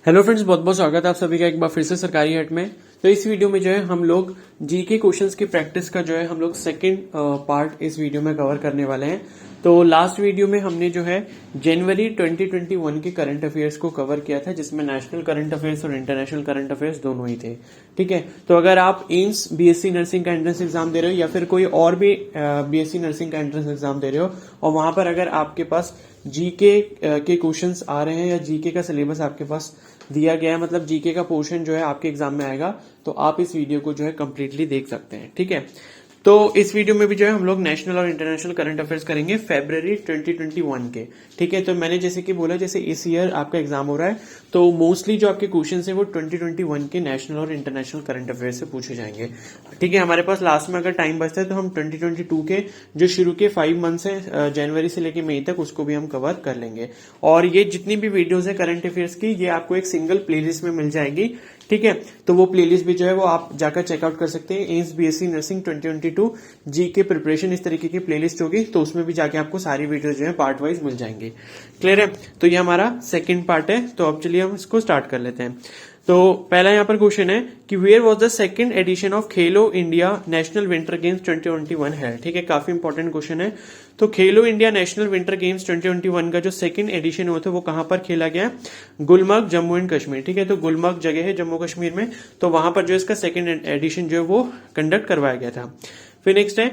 Hello friends, बहुत बहुत स्वागत है आप सभी का एक बार फिर से सरकारी हट में। तो इस वीडियो में जो है हम लोग जीके क्वेश्चंस की प्रैक्टिस का जो है हम लोग सेकंड पार्ट इस वीडियो में कवर करने वाले हैं। तो लास्ट वीडियो में हमने जो है जनवरी 2021 के करंट अफेयर्स को कवर किया था, जिसमें नेशनल करंट अफेयर्स और इंटरनेशनल करंट अफेयर्स दोनों ही थे। ठीक है, तो अगर आप एम्स बीएससी नर्सिंग का एंट्रेंस एग्जाम दे रहे हो या फिर कोई और भी बीएससी नर्सिंग का एंट्रेंस एग्जाम दे रहे हो और वहां पर अगर आपके पास जीके के क्वेश्चंस आ रहे हैं या जीके का सिलेबस आपके पास दिया गया है, मतलब जीके का पोर्शन जो है आपके एग्जाम में आएगा, तो आप इस वीडियो को जो है कंप्लीटली देख सकते हैं। ठीक है, तो इस वीडियो में भी जो है हम लोग नेशनल और इंटरनेशनल करंट अफेयर्स करेंगे फरवरी 2021 के। ठीक है, तो मैंने जैसे कि बोला, जैसे इस ईयर आपका एग्जाम हो रहा है तो मोस्टली जो आपके क्वेश्चन है वो 2021 के नेशनल और इंटरनेशनल करंट अफेयर्स से पूछे जाएंगे। ठीक है, हमारे पास लास्ट में अगर टाइम बचता है तो हम 2022 के जो शुरू के 5 मंथ्स है जनवरी से लेके मई तक, उसको भी हम कवर कर लेंगे। और ये जितनी भी वीडियोस है करंट अफेयर्स की, ये आपको एक सिंगल प्लेलिस्ट में मिल जाएगी। ठीक है, तो वो प्लेलिस्ट भी जो है वो आप जाकर चेकआउट कर सकते हैं। AIIMS BSc nursing 2022 GK preparation, इस तरीके की प्लेलिस्ट होगी, तो उसमें भी जाके आपको सारी वीडियो जो है पार्ट वाइज मिल जाएंगी। क्लियर है? तो ये हमारा सेकंड पार्ट है, तो अब चलिए हम इसको स्टार्ट कर लेते हैं। तो पहला यहाँ पर क्वेश्चन है कि where was the second edition of Khelo India national winter games 2021 है। ठीक है, काफी इंपॉर्टेंट क्वेश्चन है। तो खेलो इंडिया नेशनल विंटर गेम्स 2021 का जो सेकंड एडिशन हुआ था वो कहां पर खेला गया? गुलमर्ग, जम्मू एंड कश्मीर। ठीक है, तो गुलमर्ग जगह है जम्मू कश्मीर में, तो वहां पर जो इसका सेकंड एडिशन जो है वो कंडक्ट करवाया गया था। फिर नेक्स्ट है,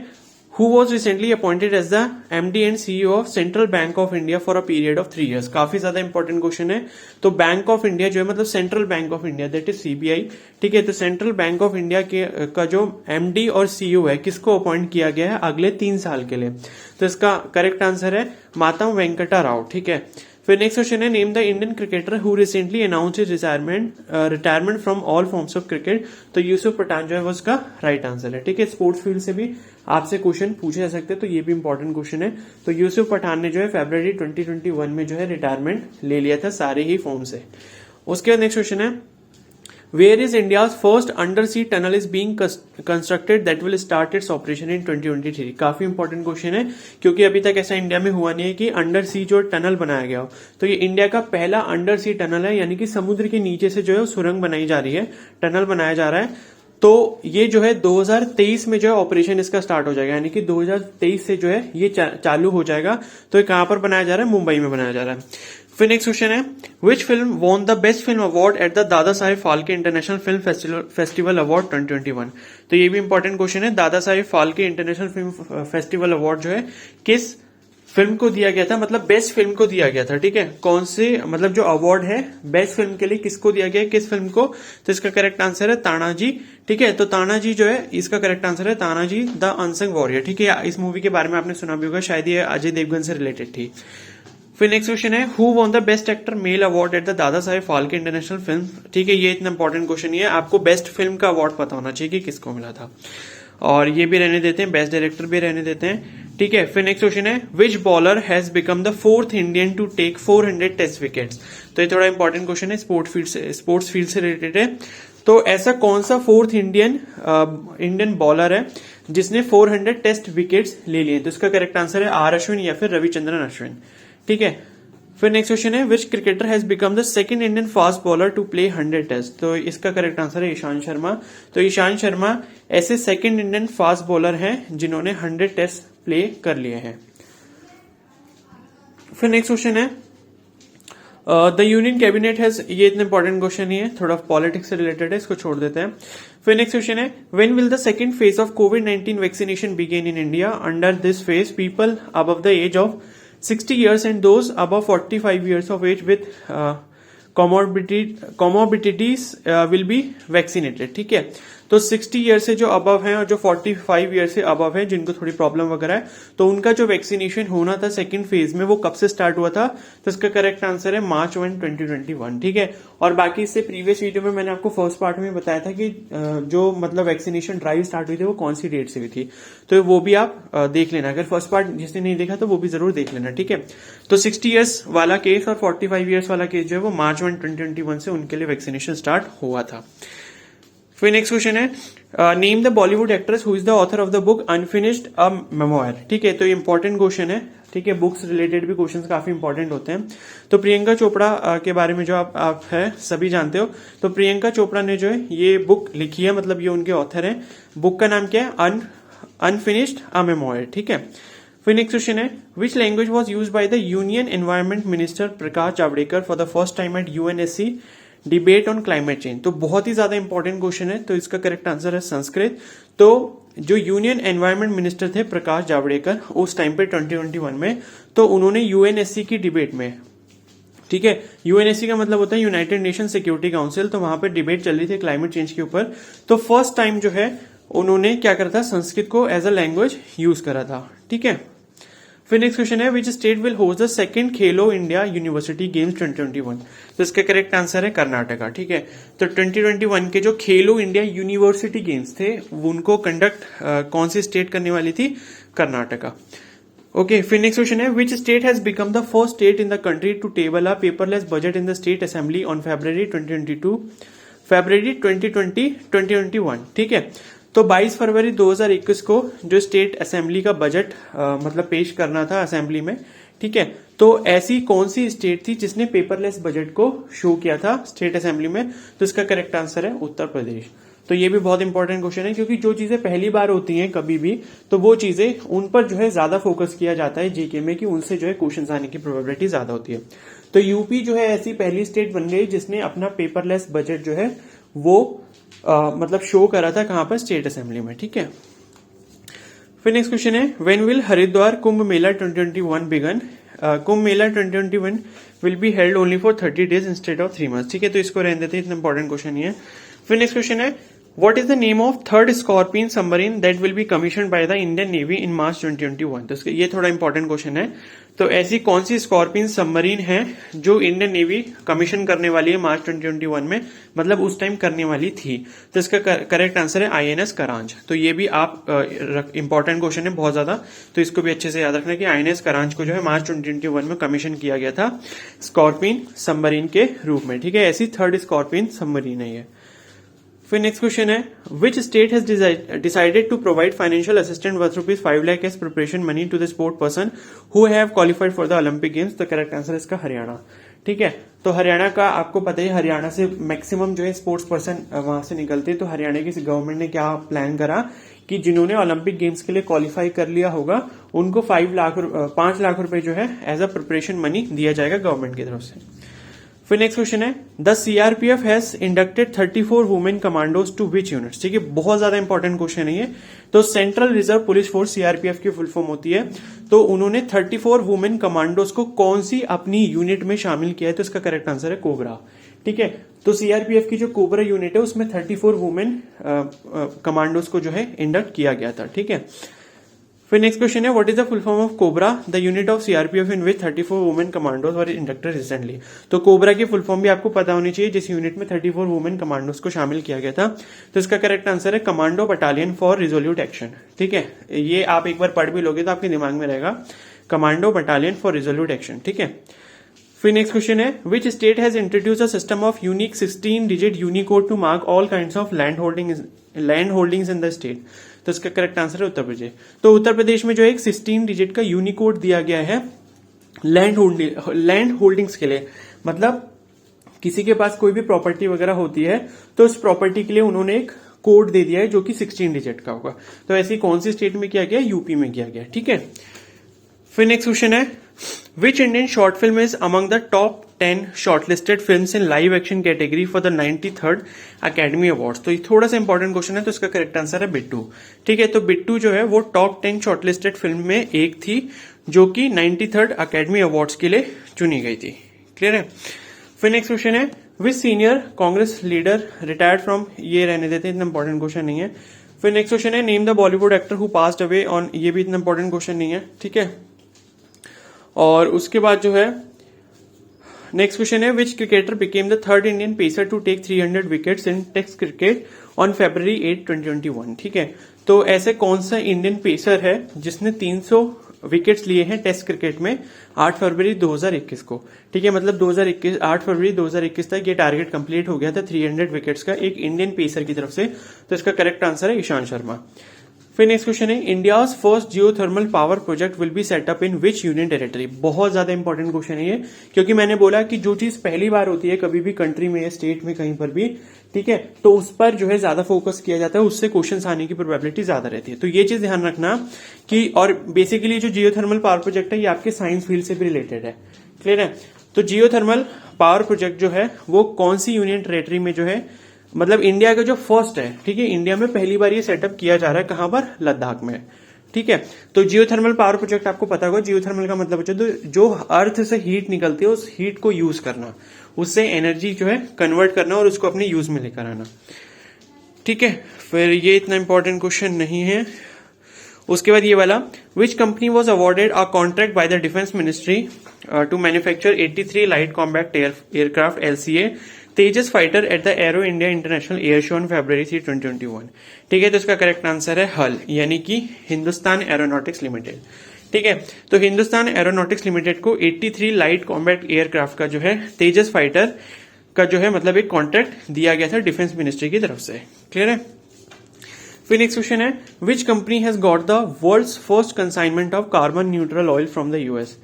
who was recently appointed as the MD and CEO of Central Bank of India for a period of 3 years। काफी ज्यादा इंपॉर्टेंट क्वेश्चन है। तो बैंक ऑफ इंडिया जो है, मतलब central bank of India, that is CBI. ठीक है, तो सेंट्रल बैंक ऑफ इंडिया का जो एमडी और सीईओ है, किसको अपॉइंट किया गया है अगले 3 साल के लिए? तो इसका करेक्ट आंसर है मातम वेंकटा राव। ठीक है, फिर नेक्स्ट क्वेश्चन है, name the Indian cricketer who recently announce his retirement from all forms of cricket. तो यूसुफ पठान जो है वो उसका राइट आंसर है। ठीक है, स्पोर्ट्स फील्ड से भी आपसे क्वेश्चन पूछे जा सकते हैं, तो ये भी इंपॉर्टेंट क्वेश्चन है। तो यूसुफ पठान ने जो है फरवरी 2021 में जो है रिटायरमेंट ले लिया था सारे ही फॉर्म से। उसके बाद नेक्स्ट क्वेश्चन है, Where is India's first undersea tunnel is being constructed that will start its operation in 2023? काफी इंपॉर्टेंट क्वेश्चन है, क्योंकि अभी तक ऐसा इंडिया में हुआ नहीं है कि अंडर सी जो टनल बनाया गया हो। तो ये इंडिया का पहला अंडर सी टनल है, यानी कि समुद्र के नीचे से जो है सुरंग बनाई जा रही है, टनल बनाया जा रहा है। तो ये जो है 2023 में जो है ऑपरेशन इसका स्टार्ट हो जाएगा, यानी कि 2023 से जो है ये चालू हो जाएगा। तो ये कहां पर बनाया जा रहा है? मुंबई में बनाया जा रहा है। फिर नेक्स्ट क्वेश्चन है, which film won the best film award at the Dada Saheb Phalke international film festival award 2021? तो ये भी इंपॉर्टेंट क्वेश्चन है। Dada Saheb Phalke international film festival award जो है किस फिल्म को दिया गया था, मतलब बेस्ट फिल्म को दिया गया था। ठीक है, कौन से, मतलब जो अवार्ड है बेस्ट फिल्म के लिए किसको दिया गया है, किस फिल्म को? तो इसका करेक्ट आंसर है तानाजी। ठीक है, तो तानाजी जो है इसका करेक्ट आंसर है तानाजी द अनसंग वॉरियर। ठीक है, इस मूवी के बारे में आपने सुना भी होगा, शायद ये अजय देवगन से रिलेटेड थी। फिर नेक्स्ट क्वेश्चन है, who won the best actor male award at the Dada Saheb Phalke international film? ठीक है, ये इतना इंपॉर्टेंट क्वेश्चन है, आपको बेस्ट फिल्म का अवार्ड पता होना चाहिए कि किसको मिला था। और ये भी रहने देते हैं, बेस्ट डायरेक्टर भी रहने देते हैं। ठीक है, फिर नेक्स्ट क्वेश्चन है, which bowler has become the 4th Indian to take 400 test wickets? तो ये थोड़ा इंपॉर्टेंट क्वेश्चन है, स्पोर्ट्स फील्ड से रिलेटेड है। तो ऐसा कौन सा 4th इंडियन बॉलर है जिसने 400 टेस्ट विकेट्स ले लिए? तो इसका करेक्ट आंसर है आर अश्विन या फिर रविचंद्रन अश्विन। ठीक है, फिर नेक्स्ट क्वेश्चन है, which cricketer has become the second Indian fast bowler to play 100 test? तो इसका करेक्ट आंसर है ईशांत शर्मा। तो ईशांत शर्मा ऐसे सेकंड इंडियन फास्ट बॉलर हैं जिन्होंने 100 टेस्ट प्ले कर लिए हैं। फिर नेक्स्ट क्वेश्चन है, द यूनियन कैबिनेट हैज, ये इतना इंपॉर्टेंट क्वेश्चन ही है, थोड़ा पॉलिटिक्स से रिलेटेड है, इसको छोड़ देते हैं। फिर नेक्स्ट क्वेश्चन है, when will the second phase of कोविड-19 vaccination begin in India? Under this phase people above the age of 60 years and those above 45 years of age with comorbidities will be vaccinated। ठीक है, तो 60 year से जो above है और जो 45 year से अबव है जिनको थोड़ी प्रॉब्लम वगैरह है, तो उनका जो वैक्सीनेशन होना था सेकंड फेज में, वो कब से स्टार्ट हुआ था? तो इसका करेक्ट आंसर है मार्च 1, 2021। ठीक है, और बाकी इससे प्रीवियस वीडियो में मैंने आपको फर्स्ट पार्ट में बताया था कि जो मतलब वैक्सीनेशन ड्राइव स्टार्ट हुई थी वो कौन सी डेट से हुई थी, तो वो भी आप देख लेना। अगर फर्स्ट पार्ट जिसने नहीं देखा तो वो भी जरूर देख लेना। ठीक है, तो 60 ईयर्स वाला केस और 45 ईयर्स वाला केस जो है वो मार्च 1, 2021 से उनके लिए वैक्सीनेशन स्टार्ट हुआ था। फिर नेक्स्ट क्वेश्चन है, name the Bollywood actress who is the author of the book unfinished a memoir. ठीक है, तो ये इंपॉर्टेंट क्वेश्चन है। ठीक है, बुक्स रिलेटेड भी क्वेश्चंस काफी इंपॉर्टेंट होते हैं। तो प्रियंका चोपड़ा के बारे में जो आप है सभी जानते हो। तो प्रियंका चोपड़ा ने जो है ये बुक लिखी है, मतलब ये उनके ऑथर हैं। बुक का नाम क्या है? अनफिनिश्ड अ मेमोयर, ठीक है। फिर नेक्स्ट क्वेश्चन है, which language was use by the union environment minister Prakash Javadekar for the first time at UNSC debate on climate change. तो बहुत ही ज्यादा इंपॉर्टेंट क्वेश्चन है, तो इसका करेक्ट आंसर है संस्कृत। तो जो यूनियन एनवायरमेंट मिनिस्टर थे प्रकाश जावड़ेकर उस टाइम पे 2021 में, तो उन्होंने यूएनएससी की डिबेट में, ठीक है, यूएनएससी का मतलब होता है यूनाइटेड नेशन सिक्योरिटी काउंसिल, तो वहां पर डिबेट चल रही थी क्लाइमेट चेंज के ऊपर। तो फर्स्ट टाइम जो है उन्होंने क्या करा था, संस्कृत को एज अ लैंग्वेज यूज करा था, ठीक है। फिर नेक्स्ट क्वेश्चन है, which state will host the second Khelo India university games 2021। तो इसका करेक्ट आंसर है कर्नाटका, ठीक है। तो 2021 के जो खेलो इंडिया यूनिवर्सिटी गेम्स थे उनको कंडक्ट कौन सी स्टेट करने वाली थी? कर्नाटका। ओके, फिर नेक्स्ट क्वेश्चन है, which state has become the first state in the country to table a paperless budget in the state assembly on February 2021, ठीक है। तो 22 फरवरी 2021 को जो स्टेट असेंबली का बजट मतलब पेश करना था असेंबली में, ठीक है। तो ऐसी कौन सी स्टेट थी जिसने पेपरलेस बजट को शो किया था स्टेट असेंबली में? तो इसका करेक्ट आंसर है उत्तर प्रदेश। तो ये भी बहुत इंपॉर्टेंट क्वेश्चन है, क्योंकि जो चीजें पहली बार होती हैं कभी भी, तो वो चीजें उन पर जो है ज्यादा फोकस किया जाता है जीके में, कि उनसे जो है क्वेश्चन आने की प्रोबेबिलिटी ज्यादा होती है। तो यूपी जो है ऐसी पहली स्टेट बन गई जिसने अपना पेपरलेस बजट जो है वो मतलब शो करा था कहां पर? स्टेट असेंबली में, ठीक है। फिर नेक्स्ट क्वेश्चन है, when will Haridwar Kumbh Mela 2021 began? Kumbh Mela 2021 will be held only for 30 days instead of 3 months, ठीक है। तो इसको रहने देते हैं, इतना इंपॉर्टेंट क्वेश्चन नहीं है। फिर नेक्स्ट क्वेश्चन है, what is the name of third Scorpion submarine that will be commission by the Indian Navy in March 2021? तो ये थोड़ा इंपॉर्टेंट क्वेश्चन है। तो ऐसी कौन सी स्कॉर्पियन सबमरीन है जो इंडियन नेवी कमीशन करने वाली है मार्च 2021 में, मतलब उस टाइम करने वाली थी? तो इसका करेक्ट आंसर है INS करांच। तो ये भी आप इंपॉर्टेंट क्वेश्चन है बहुत ज्यादा, तो इसको भी अच्छे से याद रखना कि INS करांच को जो है मार्च 2021 में कमीशन किया गया था स्कॉर्पियन सबमरीन के रूप में, ठीक है। ऐसी थर्ड स्कॉर्पियन सबमरीन है ये। फिर नेक्स्ट क्वेश्चन है, which state has decided to provide financial assistant worth ₹5 lakh as preparation money to the sport person who have qualified for the Olympic games? तो करेक्ट आंसर है इसका हरियाणा, ठीक है। तो हरियाणा का आपको पता है, हरियाणा से मैक्सिमम जो है स्पोर्ट्स पर्सन वहां से निकलते हैं। तो हरियाणा की गवर्नमेंट ने क्या प्लान करा कि जिन्होंने ओलंपिक गेम्स के लिए क्वालिफाई कर लिया होगा उनको 5 लाख रुपए जो है एज अ प्रिपरेशन मनी दिया जाएगा गवर्नमेंट की तरफ से। फिर नेक्स्ट क्वेश्चन है, the CRPF has inducted 34 women commandos to which units? ठीक है, बहुत ज्यादा इंपॉर्टेंट क्वेश्चन है ये। तो central reserve police force CRPF की फुल फॉर्म होती है। तो उन्होंने 34 वुमेन कमांडोज को कौन सी अपनी यूनिट में शामिल किया है? तो इसका करेक्ट आंसर है कोबरा, ठीक है। तो CRPF की जो कोबरा यूनिट है उसमें 34 वुमेन कमांडोज को जो है इंडक्ट किया गया था, ठीक है। फिर नेक्स्ट क्वेश्चन है, what is the full form of cobra, the unit of CRPF in which 34 women commandos were inducted recently? तो कोबरा की फुल फॉर्म भी आपको पता होनी चाहिए, जिस यूनिट में 34 वुमेन कमांडोज को शामिल किया गया था। तो इसका करेक्ट आंसर है commando battalion for resolute action, ठीक है। ये आप एक बार पढ़ भी लोगे तो आपके दिमाग में रहेगा, commando battalion for resolute action, ठीक है। फिर नेक्स्ट क्वेश्चन है, which state has introduce a system of unique 16 digit unicode to mark all kinds of land holdings in the state? तो इसका करेक्ट आंसर है उत्तर प्रदेश। तो उत्तर प्रदेश में जो एक 16 डिजिट का यूनिकोड दिया गया है लैंड होल्डिंग्स के लिए, मतलब किसी के पास कोई भी प्रॉपर्टी वगैरह होती है तो उस प्रॉपर्टी के लिए उन्होंने एक कोड दे दिया है जो कि 16 डिजिट का होगा। तो ऐसी कौन सी स्टेट में किया गया? यूपी में किया गया, ठीक है। फिर नेक्स्ट क्वेश्चन है, which Indian short film is among the top 10 shortlisted films in live action category for the 93rd academy awards? तो ये थोड़ा सा इंपॉर्टेंट क्वेश्चन है, तो इसका करेक्ट आंसर है बिट्टू, ठीक है। तो बिट्टू जो है वो टॉप 10 शॉर्टलिस्टेड फिल्म में एक थी जो कि 93rd अकेडमी अवार्ड्स के लिए चुनी गई थी, क्लियर है। फिर नेक्स्ट क्वेश्चन है, which senior Congress leader retired from? ये रहने देते हैं, इतना इंपॉर्टेंट क्वेश्चन नहीं है। फिर नेक्स्ट क्वेश्चन है, name the Bollywood actor who passed away on? ये भी इतना इंपॉर्टेंट क्वेश्चन नहीं है, ठीक है। और उसके बाद जो है नेक्स्ट क्वेश्चन है, which cricketer became the third Indian pacer to take 300 wickets in test cricket on February 8, 2021? ठीक है, तो ऐसे कौन सा इंडियन पेसर है जिसने 300 विकेट्स लिए हैं टेस्ट क्रिकेट में 8 फरवरी 2021 को? ठीक है, मतलब 8 फरवरी 2021 तक ये टारगेट कंप्लीट हो गया था 300 विकेट्स का एक इंडियन पेसर की तरफ से। तो इसका करेक्ट आंसर है ईशांत शर्मा। फिर नेक्स्ट क्वेश्चन है India's first geothermal power project will be set up in which union territory. बहुत ज्यादा इंपॉर्टेंट क्वेश्चन है ये, क्योंकि मैंने बोला कि जो चीज पहली बार होती है कभी भी कंट्री में या स्टेट में कहीं पर भी, ठीक है, तो उस पर जो है ज्यादा फोकस किया जाता है, उससे क्वेश्चन आने की प्रोबेबिलिटी ज्यादा रहती है। तो ये चीज ध्यान रखना कि, और बेसिकली जो जियोथर्मल पावर प्रोजेक्ट है ये आपके साइंस फील्ड से भी रिलेटेड है, क्लियर है। तो जियोथर्मल पावर प्रोजेक्ट जो है वो कौन सी यूनियन टेरिटरी में जो है, मतलब इंडिया का जो फर्स्ट है, ठीक है, इंडिया में पहली बार ये सेटअप किया जा रहा है, कहां पर, लद्दाख में, ठीक है। तो जियोथर्मल पावर प्रोजेक्ट आपको पता होगा, जियोथर्मल का मतलब है जो अर्थ से हीट निकलती है उस हीट को यूज करना, उससे एनर्जी जो है कन्वर्ट करना और उसको अपने यूज में लेकर आना, ठीक है। फिर ये इतना इंपॉर्टेंट क्वेश्चन नहीं है। उसके बाद ये वाला, which company was awarded a contract by the defence ministry to manufacture 83 light combat aircraft LCA Tejas fighter at the aero India international air show in February 2021। ठीक है, तो इसका करेक्ट आंसर है हल, यानी कि हिंदुस्तान एरोनॉटिक्स लिमिटेड, ठीक है। तो हिंदुस्तान एरोनॉटिक्स लिमिटेड को 83 लाइट कॉम्बैट एयरक्राफ्ट का जो है तेजस फाइटर का जो है मतलब एक कॉन्ट्रैक्ट दिया गया था डिफेंस मिनिस्ट्री की तरफ से, क्लियर है। फिर नेक्स्ट क्वेश्चन है, which company has got the world's first consignment of carbon neutral oil from the US।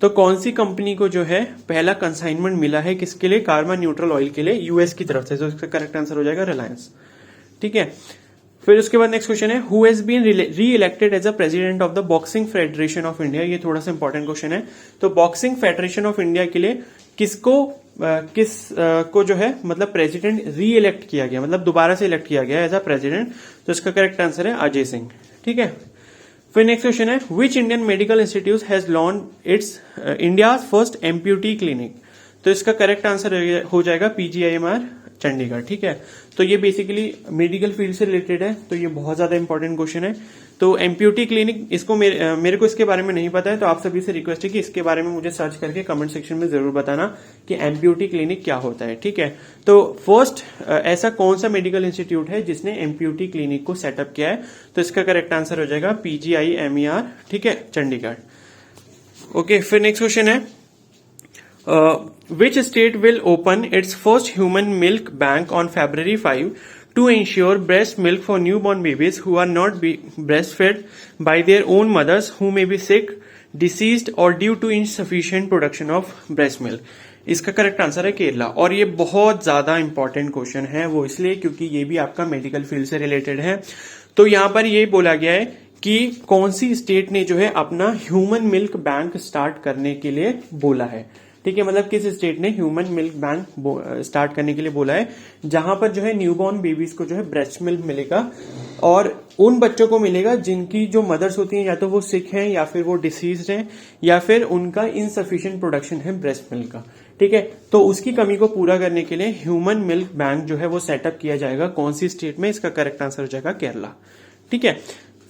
तो कौन सी कंपनी को जो है पहला कंसाइनमेंट मिला है, किसके लिए, कार्बन न्यूट्रल ऑयल के लिए, US की तरफ से। तो इसका करेक्ट आंसर हो जाएगा रिलायंस, ठीक है। फिर उसके बाद नेक्स्ट क्वेश्चन है, who has been reelected as a president of the boxing federation of India. ये थोड़ा सा इंपॉर्टेंट क्वेश्चन है। तो बॉक्सिंग फेडरेशन ऑफ इंडिया के लिए को जो है मतलब प्रेसिडेंट री इलेक्ट किया गया, मतलब दोबारा से इलेक्ट किया गया एज अ प्रेसिडेंट। तो इसका करेक्ट आंसर है अजय सिंह, ठीक है। फिर नेक्स्ट क्वेश्चन है, which Indian medical institute has launch its India first amputee clinic. तो इसका करेक्ट आंसर हो जाएगा PGIMR चंडीगढ़, ठीक है। तो ये बेसिकली मेडिकल फील्ड से रिलेटेड है, तो ये बहुत ज्यादा इंपॉर्टेंट क्वेश्चन है। तो एम्प्यूटी क्लिनिक, इसको मेरे को इसके बारे में नहीं पता है, तो आप सभी से रिक्वेस्ट है कि इसके बारे में मुझे सर्च करके कमेंट सेक्शन में जरूर बताना कि एम्प्यूटी क्लिनिक क्या होता है, ठीक है। तो फर्स्ट ऐसा कौन सा मेडिकल इंस्टीट्यूट है जिसने एम्प्यूटी क्लिनिक को सेटअप किया है। तो इसका करेक्ट आंसर हो जाएगा PGIMER, ठीक है, चंडीगढ़। ओके, फिर नेक्स्ट क्वेश्चन है, which state will open its first human milk bank on February 5 to ensure breast milk for newborn babies who are not breastfed by their own mothers who may be sick, deceased or due to insufficient production of breast milk। इसका correct answer है केरला। और ये बहुत ज्यादा important question है, वो इसलिए क्योंकि ये भी आपका मेडिकल फील्ड से रिलेटेड है। तो यहां पर ये बोला गया है कि कौन सी स्टेट ने जो है अपना ह्यूमन मिल्क बैंक स्टार्ट करने के लिए बोला है, ठीक है। मतलब किस स्टेट ने ह्यूमन मिल्क बैंक स्टार्ट करने के लिए बोला है, जहां पर जो है न्यूबॉर्न बेबीज को जो है ब्रेस्ट मिल्क मिलेगा, और उन बच्चों को मिलेगा जिनकी जो मदर्स होती हैं या तो वो सिक हैं या फिर वो डिसीज्ड हैं या फिर उनका इनसफिशिएंट प्रोडक्शन है ब्रेस्ट मिल्क का, ठीक है। तो उसकी कमी को पूरा करने के लिए ह्यूमन मिल्क बैंक जो है वो सेटअप किया जाएगा। कौन सी स्टेट में, इसका करेक्ट आंसर हो जाएगा केरला, ठीक है।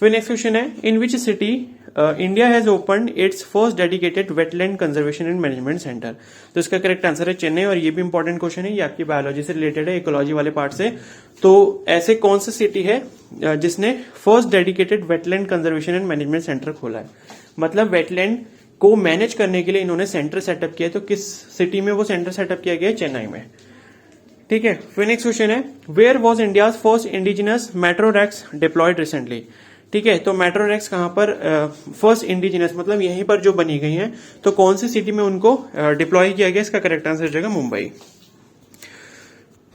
फिर नेक्स्ट क्वेश्चन है, in which city India has open its first dedicated wetland conservation and management centre. तो इसका करेक्ट आंसर है चेन्नई, और ये भी इंपॉर्टेंट क्वेश्चन है, ये आपकी बायोलॉजी से रिलेटेड है, इकोलॉजी वाले पार्ट से। तो ऐसे कौन सा सिटी है जिसने first dedicated wetland conservation and management centre खोला है, मतलब वेटलैंड को मैनेज करने के लिए इन्होंने सेंटर सेटअप किया है। तो किस सिटी में वो सेंटर सेटअप किया गया है, चेन्नई में, ठीक है। फिर नेक्स्ट क्वेश्चन है, where was India's first indigenous metro rakes deployed recently. ठीक है, तो मेट्रो रैक्स कहां पर फर्स्ट इंडिजिनस मतलब यहीं पर जो बनी गई हैं, तो कौन सी सिटी में उनको डिप्लॉय किया गया, इसका करेक्ट आंसर हो जाएगा मुंबई,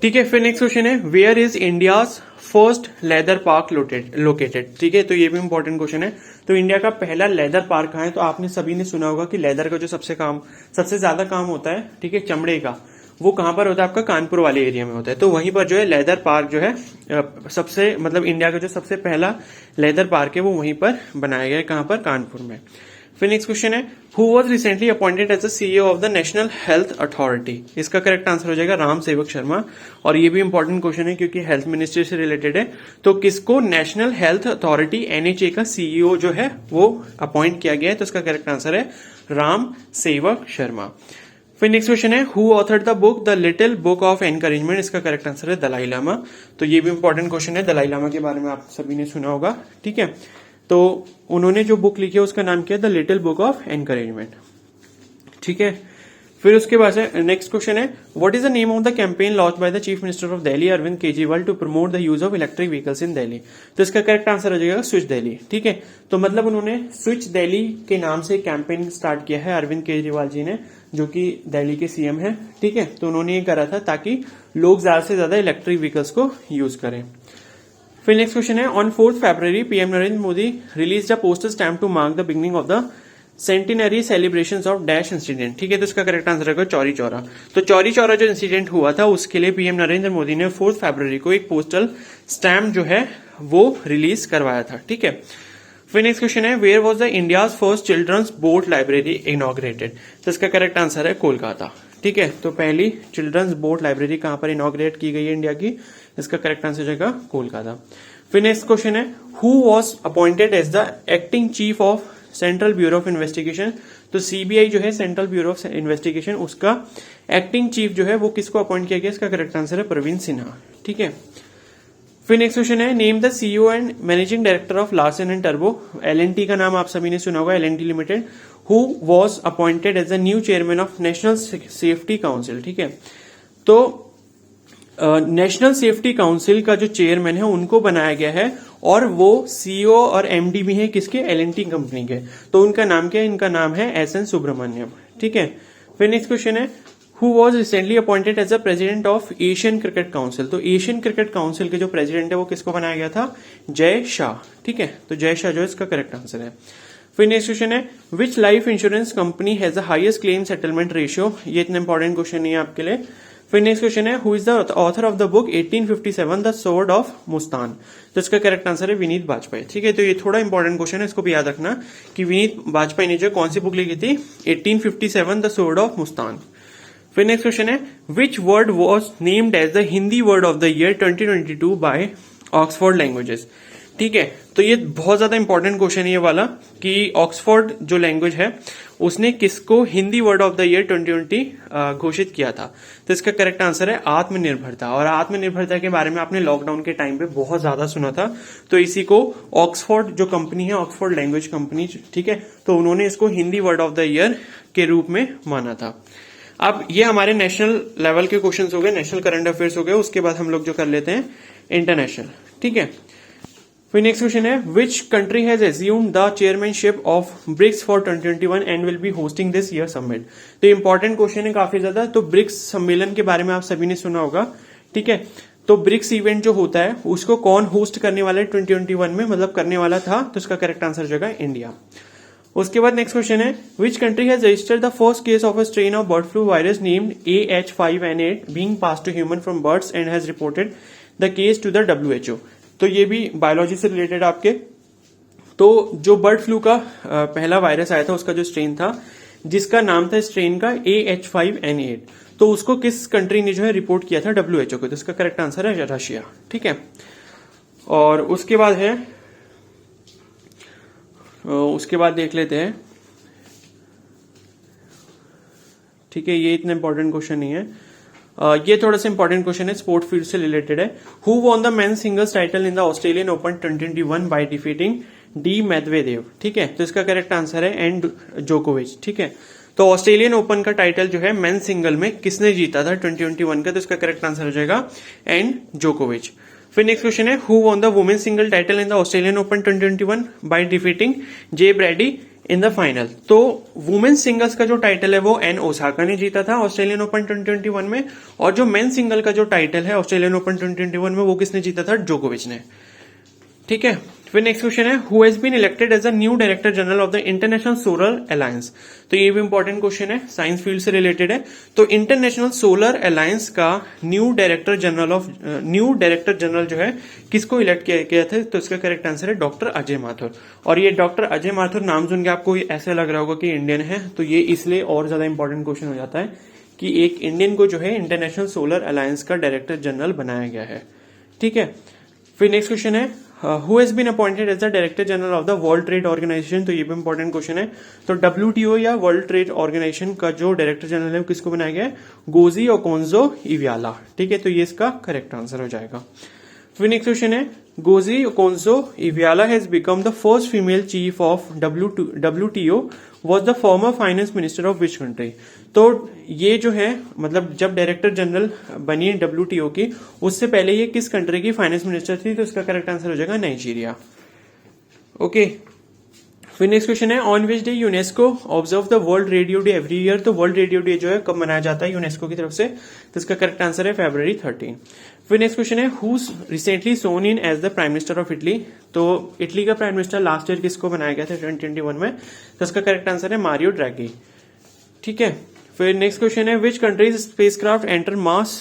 ठीक है। फिर नेक्स्ट क्वेश्चन है, where is India's first leather park located. ठीक है, तो ये भी इंपॉर्टेंट क्वेश्चन है। तो इंडिया का पहला लेदर पार्क कहां है, तो आपने सभी ने सुना होगा कि लेदर का जो सबसे ज्यादा काम होता है, ठीक है, चमड़े का, वो कहां पर होता है, आपका कानपुर वाले एरिया में होता है। तो वहीं पर जो है लेदर पार्क जो है सबसे मतलब इंडिया का जो सबसे पहला लेदर पार्क है वो वहीं पर बनाया गया है, कहां पर, कानपुर में। फिर नेक्स्ट क्वेश्चन है, who was recently appointed as the CEO of the national health authority. इसका करेक्ट आंसर हो जाएगा राम सेवक शर्मा, और ये भी इंपॉर्टेंट क्वेश्चन है क्योंकि हेल्थ मिनिस्ट्री से रिलेटेड है। तो किसको नेशनल हेल्थ अथॉरिटी NHA का CEO जो है वो अपॉइंट किया गया है, तो इसका करेक्ट आंसर है राम सेवक शर्मा। फिर नेक्स्ट क्वेश्चन है, who authored the book the little book of encouragement. इसका करेक्ट आंसर है दलाई लामा। तो ये भी इंपॉर्टेंट क्वेश्चन है, दलाई लामा के बारे में आप सभी ने सुना होगा, ठीक है। तो उन्होंने जो बुक लिखी है उसका नाम क्या है, the little book of encouragement, ठीक है। फिर उसके बाद नेक्स्ट क्वेश्चन है what is the name of the campaign launch by the chief minister of Delhi Arvind Kejriwal to promote the use of electric vehicles in Delhi. तो इसका करेक्ट आंसर हो जाएगा स्विच दिल्ली। ठीक है, तो मतलब उन्होंने स्विच दिल्ली के नाम से कैंपेन स्टार्ट किया है अरविंद केजरीवाल जी ने, जो कि दिल्ली के सीएम है। ठीक है, तो उन्होंने ये करा था ताकि लोग ज्यादा से ज्यादा इलेक्ट्रिक व्हीकल्स को यूज करें। फिर नेक्स्ट क्वेश्चन है ऑन 4 फरवरी PM Narendra Modi release the poster stamp to mark the beginning of the centenary celebrations of dash incident. ठीक है, तो इसका करेक्ट आंसर रहेगा चौरी चौरा। तो चौरी चौरा जो इंसिडेंट हुआ था उसके लिए पीएम नरेंद्र मोदी ने 4 फरवरी को एक पोस्टल स्टैम्प जो है वो रिलीज करवाया था। ठीक है, फिर नेक्स्ट क्वेश्चन है where was the India's first children's boat library inaugurated. तो इसका करेक्ट आंसर है कोलकाता। ठीक है, तो पहली चिल्ड्रंस बोट लाइब्रेरी कहां पर इनॉग्रेट की गई है इंडिया की, इसका करेक्ट आंसर हो जाएगा कोलकाता। फिर नेक्स्ट क्वेश्चन है who was appointed as the acting chief of central bureau of investigation. तो सीबीआई जो है सेंट्रल ब्यूरो ऑफ इन्वेस्टिगेशन, उसका एक्टिंग चीफ जो है वो किसको अपॉइंट किया गया, इसका करेक्ट आंसर है प्रवीण सिन्हा। ठीक है, फिर नेक्स्ट क्वेश्चन है name the CEO and managing director of Larsen and टर्बो। एलएनटी का नाम आप सभी ने सुना होगा, LNT limited, who was appointed as the new chairman of national safety council. ठीक है, तो नेशनल सेफ्टी काउंसिल का जो चेयरमैन है उनको बनाया गया है और वो सीईओ और एमडी भी है किसके, एलएनटी कंपनी के। तो उनका नाम क्या है, इनका नाम है एसएन सुब्रमण्यम। ठीक है, फिर नेक्स्ट क्वेश्चन है who was recently appointed as the president of Asian cricket council. तो एशियन क्रिकेट काउंसिल के जो प्रेसिडेंट है वो किसको बनाया गया था, जय शाह। ठीक है, तो जय शाह जो है इसका करेक्ट आंसर है। फिर नेक्स्ट क्वेश्चन है which life insurance company has the highest claim settlement ratio. ये इतना इंपॉर्टेंट क्वेश्चन नहीं है आपके लिए। फिर नेक्स्ट क्वेश्चन है who is the author of the book 1857 the sword of Mustan. तो इसका करेक्ट आंसर है विनीत वाजपेयी। ठीक है, तो ये थोड़ा इंपॉर्टेंट क्वेश्चन है, इसको भी याद रखना कि विनीत वाजपेयी ने जो कौन सी बुक लिखी थी, 1857 द स्वॉर्ड ऑफ मुस्तान। फिर नेक्स्ट क्वेश्चन है which word was named as the Hindi word of the year 2022 by Oxford languages. ठीक है, तो ये बहुत ज्यादा इंपॉर्टेंट क्वेश्चन है ये वाला कि ऑक्सफोर्ड जो लैंग्वेज है उसने किसको Hindi word of the year 2020 घोषित किया था। तो इसका करेक्ट आंसर है आत्मनिर्भरता। और आत्मनिर्भरता के बारे में आपने लॉकडाउन के टाइम पे बहुत ज्यादा सुना था, तो इसी को ऑक्सफोर्ड जो कंपनी है, ऑक्सफोर्ड लैंग्वेज कंपनी, ठीक है, तो उन्होंने इसको Hindi word of the year के रूप में माना था। अब ये हमारे नेशनल लेवल के क्वेश्चंस हो गए, नेशनल करंट अफेयर्स हो गए। उसके बाद हम लोग जो कर लेते हैं इंटरनेशनल। ठीक है, फिर नेक्स्ट क्वेश्चन है which country has assumed the chairmanship of BRICS for 2021 and will be hosting this year summit. तो इंपॉर्टेंट क्वेश्चन है काफी ज्यादा। तो ब्रिक्स सम्मेलन के बारे में आप सभी ने सुना होगा। ठीक है, तो ब्रिक्स इवेंट जो होता है उसको कौन होस्ट करने वाला है 2021 में, मतलब करने वाला था, तो इसका करेक्ट आंसर हो जाएगा इंडिया। उसके बाद नेक्स्ट क्वेश्चन है which country has registered the first case of a strain of bird flu virus named AH5N8 being pass to human from birds and has reported the case to the WHO। तो ये भी biology से related आपके। तो जो bird flu का पहला virus आया था उसका जो स्ट्रेन था, जिसका नाम था स्ट्रेन का AH5N8, तो उसको किस कंट्री ने जो है रिपोर्ट किया था WHO को। तो इसका करेक्ट आंसर है रशिया। ठीक है, और उसके बाद देख लेते हैं। ठीक है, ये इतना इंपॉर्टेंट क्वेश्चन नहीं है। ये थोड़ा सा इंपॉर्टेंट क्वेश्चन है, स्पोर्ट फील्ड से रिलेटेड है। Who won the main singles title in the Australian open 2021 by defeating D Medvedev. ठीक है, तो इसका करेक्ट आंसर है एंड जोकोविच। ठीक है, तो ऑस्ट्रेलियन ओपन का टाइटल जो है मेन सिंगल में किसने जीता था 2021 का, तो इसका करेक्ट आंसर हो जाएगा एंड जोकोविच। फिर नेक्स्ट क्वेश्चन है who won the women single title in the Australian open 2021 by defeating J Brady in the final. तो वुमेन सिंगल्स का जो टाइटल है वो एन ओसाका ने जीता था ऑस्ट्रेलियन ओपन 2021 में, और जो मेन सिंगल का जो टाइटल है ऑस्ट्रेलियन ओपन 2021 में वो किसने जीता था, जोकोविच ने। ठीक है, फिर नेक्स्ट क्वेश्चन है who has been elected as the new director general of the international solar alliance. तो ये भी इंपॉर्टेंट क्वेश्चन है, साइंस फील्ड से रिलेटेड है। तो इंटरनेशनल सोलर अलायंस का न्यू डायरेक्टर जनरल जो है किसको इलेक्ट किया गया था, तो इसका करेक्ट आंसर है डॉक्टर अजय माथुर। और ये डॉक्टर अजय माथुर नाम सुन के आपको ऐसा लग रहा होगा कि इंडियन है, तो ये इसलिए और ज्यादा इंपॉर्टेंट क्वेश्चन हो जाता है कि एक इंडियन को जो है इंटरनेशनल सोलर अलायंस का डायरेक्टर जनरल बनाया गया है। ठीक है, फिर नेक्स्ट क्वेश्चन है who has been appointed as the director general of the world trade organisation. तो ये भी इंपॉर्टेंट क्वेश्चन है। तो WTO या वर्ल्ड ट्रेड ऑर्गेनाइजेशन का जो डायरेक्टर जनरल है किसको बनाया गया है, गोजी ओकोंजो इवियाला। ठीक है, तो ये इसका करेक्ट आंसर हो जाएगा। फिर नेक्स्ट क्वेश्चन है goji Okonjo इवियाला has become the first female chief of WTO was the former finance minister of which country. तो ये जो है मतलब जब डायरेक्टर जनरल बनी WTO की, उससे पहले ये किस कंट्री की फाइनेंस मिनिस्टर थी? तो इसका करेक्ट आंसर हो जाएगा नाइजीरिया। ओके, फिर नेक्स्ट क्वेश्चन है on which day UNESCO observe the world radio day every year. तो वर्ल्ड रेडियो डे जो है कब मनाया जाता है यूनेस्को की तरफ से? तो इसका करेक्ट आंसर है February 13। फिर नेक्स्ट क्वेश्चन है who's recently sworn in as the prime minister of Italy. तो इटली का प्राइम मिनिस्टर लास्ट ईयर किसको बनाया गया था 2021 में? तो इसका करेक्ट आंसर है मारियो ड्रैगी। ठीक है, फिर नेक्स्ट क्वेश्चन है which country's spacecraft enter Mars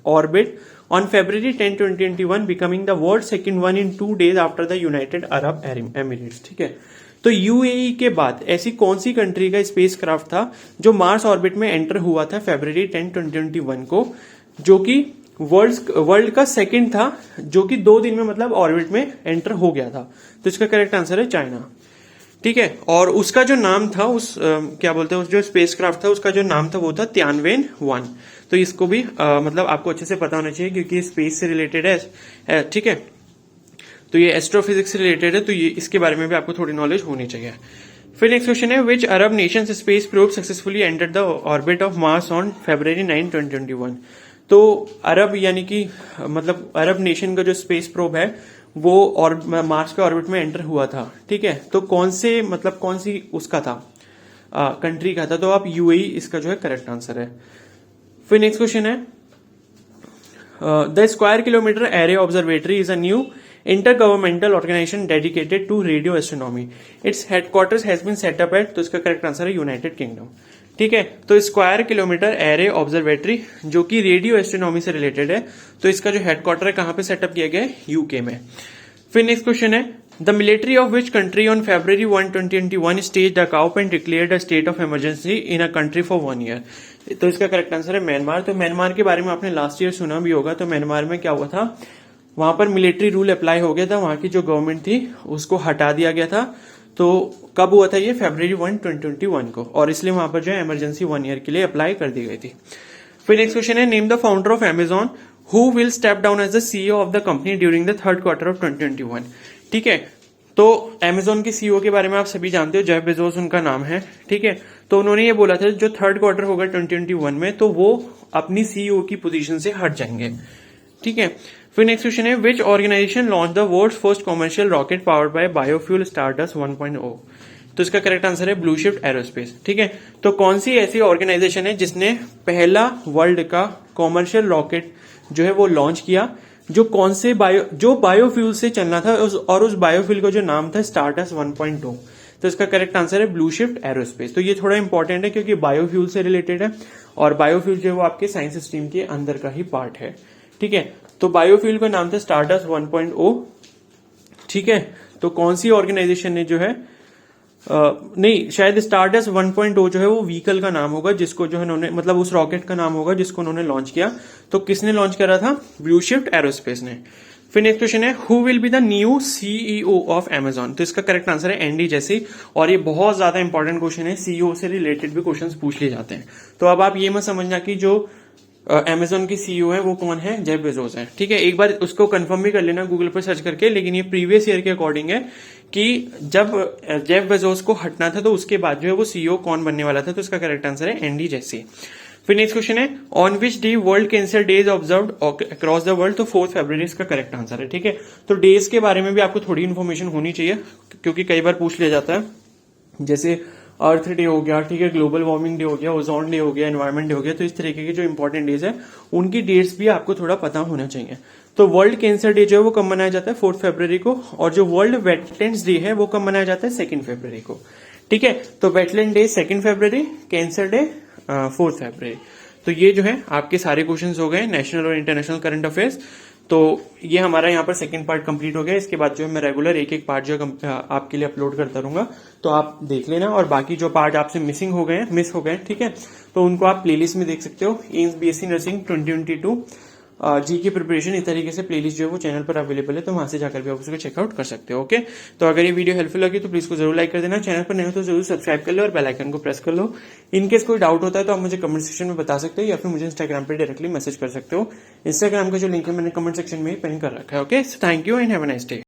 orbit on February 10, 2021 becoming the world's second one in 2 days after the United Arab Emirates। ठीक है, तो यूएई के बाद ऐसी कौन सी कंट्री का स्पेस क्राफ्ट था जो मार्स ऑर्बिट में एंटर हुआ था February 10, 2021 को, जो कि वर्ल्ड का सेकंड था, जो कि 2 दिन में मतलब ऑर्बिट में एंटर हो गया था। तो इसका करेक्ट आंसर है चाइना। ठीक है, और उसका जो नाम था क्या बोलते हैं उस जो स्पेस क्राफ्ट था उसका जो नाम था वो था तियानवेन 1। तो इसको भी मतलब आपको अच्छे से पता होना चाहिए क्योंकि स्पेस से रिलेटेड है। ठीक है, तो ये एस्ट्रोफिजिक्स से रिलेटेड है, तो ये इसके बारे में भी आपको थोड़ी नॉलेज होनी चाहिए। फिर नेक्स्ट क्वेश्चन है which Arab nation space probe successfully entered the orbit of Mars on February 9, 2021। तो अरब यानी कि मतलब अरब नेशन का जो स्पेस प्रोब है वो और मार्स के ऑर्बिट में एंटर हुआ था। ठीक है, तो कौन सी उसका था कंट्री का था? तो आप यूएई इसका जो है करेक्ट आंसर है। फिर नेक्स्ट क्वेश्चन है the square kilometre array observatory is a new intergovernmental organisation dedicated to radio astronomy. Its headquarters has been set up at. तो इसका करेक्ट आंसर है यूनाइटेड किंगडम। ठीक है, तो स्क्वायर किलोमीटर एरे ऑब्जर्वेटरी जो कि radio astronomy से related है, तो इसका जो हेडक्वार्टर है कहां पे सेटअप किया गया है? यूके में। फिर नेक्स्ट क्वेश्चन है the military of which country on February 1, 2021 staged a cop and declared a state of emergency in a country for 1 year. तो इसका करेक्ट आंसर है म्यांमार। तो म्यांमार के बारे में आपने लास्ट ईयर सुना भी होगा। तो म्यांमार में क्या हुआ था, वहां पर मिलिट्री रूल अप्लाई हो गया था, वहां की जो गवर्नमेंट थी उसको हटा दिया गया था। तो कब हुआ था ये? February 1, 2021 को, और इसलिए वहां पर जो है इमरजेंसी 1 ईयर के लिए अप्लाई कर दी गई थी। फिर नेक्स्ट क्वेश्चन है name the founder of Amazon who will step down as the CEO of the company during the third quarter of 2021। ठीक है, तो Amazon के CEO के बारे में आप सभी जानते हो, जेफ बेजोस उनका नाम है। ठीक है, तो उन्होंने ये बोला था जो थर्ड क्वार्टर होगा 2021 में तो वो अपनी CEO की पोजीशन से हट जाएंगे। ठीक है, फिर नेक्स्ट क्वेश्चन है which organisation launch the world's first commercial rocket powered by biofuel Stardust 1.0। तो इसका करेक्ट आंसर है ब्लू शिफ्ट एरोस्पेस। ठीक है, तो कौन सी ऐसी ऑर्गेनाइजेशन है जिसने पहला वर्ल्ड का कॉमर्शियल रॉकेट जो है वो लॉन्च किया, जो बायोफ्यूल से चलना था और उस बायोफ्यूल का जो नाम था स्टारडस्ट 1.0। तो इसका करेक्ट आंसर है ब्लू शिफ्ट एरोस्पेस। तो ये थोड़ा इंपॉर्टेंट है क्योंकि बायोफ्यूल से रिलेटेड है और बायोफ्यूल जो है वो आपके साइंस स्ट्रीम के अंदर का ही पार्ट है। ठीक है, तो बायोफ्यूल का नाम था स्टारडस्ट 1.0। ठीक है, तो कौन सी ऑर्गेनाइजेशन ने जो है नहीं, शायद स्टारडस्ट 1.0 जो है वो व्हीकल का नाम होगा जिसको जो है उन्होंने मतलब उस रॉकेट का नाम होगा जिसको उन्होंने लॉन्च किया। तो किसने लॉन्च करा था? ब्लू शिफ्ट एरोस्पेस ने। फिर नेक्स्ट क्वेश्चन है who will be the new CEO of Amazon। तो इसका करेक्ट आंसर है एंडी जेसी, और ये बहुत ज्यादा इंपॉर्टेंट क्वेश्चन है, CEO से रिलेटेड भी क्वेश्चंस पूछ लिए जाते हैं। तो अब आप ये मत समझना कि जो Amazon की CEO है वो कौन है? जेफ बेजोस है। ठीक है, एक बार उसको कंफर्म भी कर लेना गूगल पर सर्च करके, लेकिन ये प्रीवियस ईयर के अकॉर्डिंग है कि जब जेफ बेजोस को हटना था तो उसके बाद जो है वो CEO कौन बनने वाला था। तो इसका करेक्ट आंसर है एंडी जेसी। फिर नेक्स्ट क्वेश्चन है on which day world cancer day is observed across the world. तो 4 फरवरी इसका करेक्ट आंसर है। ठीक है, तो डेज के बारे में भी आपको थोड़ी इन्फॉर्मेशन होनी चाहिए क्योंकि कई बार पूछ लिया जाता है, जैसे अर्थ डे हो गया, ठीक है, ग्लोबल वार्मिंग डे हो गया, ओजोन डे हो गया, एनवायरमेंट डे हो गया। तो इस तरीके के जो इंपॉर्टेंट डेज है उनकी डेट्स भी आपको थोड़ा पता होना चाहिए। तो वर्ल्ड कैंसर डे जो है वो कब मनाया जाता है? 4 फरवरी को, और जो वर्ल्ड वेटलैंड्स डे है वो कब मनाया जाता है? 2 फरवरी को। ठीक है, तो वेटलैंड डे 2 फरवरी, कैंसर डे 4 फरवरी। तो ये जो है आपके सारे क्वेश्चंस हो गए नेशनल और इंटरनेशनल करंट अफेयर्स। तो ये हमारा यहाँ पर सेकंड पार्ट कंप्लीट हो गया। इसके बाद जो है मैं रेगुलर एक पार्ट जो आपके लिए अपलोड करता रहूंगा, तो आप देख लेना। और बाकी जो पार्ट आपसे मिस हो गए, ठीक है, तो उनको आप प्लेलिस्ट में देख सकते हो। एम्स BSc नर्सिंग 2022 जी की प्रिपरेशन इस तरीके से प्लेलिस्ट जो है वो चैनल पर अवेलेबल है, तो वहां से जाकर भी आप उसको चेकआउट कर सकते हो। ओके, तो अगर ये वीडियो हेल्पफुल लगी तो प्लीज को जरूर लाइक कर देना, चैनल पर नए हो तो जरूर सब्सक्राइब कर लो और बेल आइकन को प्रेस कर लो। इनकेस कोई डाउट होता है तो आप मुझे कमेंट सेक्शन में बता सकते हो या फिर मुझे इंस्टाग्राम पर डायरेक्टली मैसेज कर सकते हो। इंस्टाग्राम का जो लिंक है मैंने कमेंट सेक्शन में पिन कर रखा है। Okay, so thank you and have a nice day.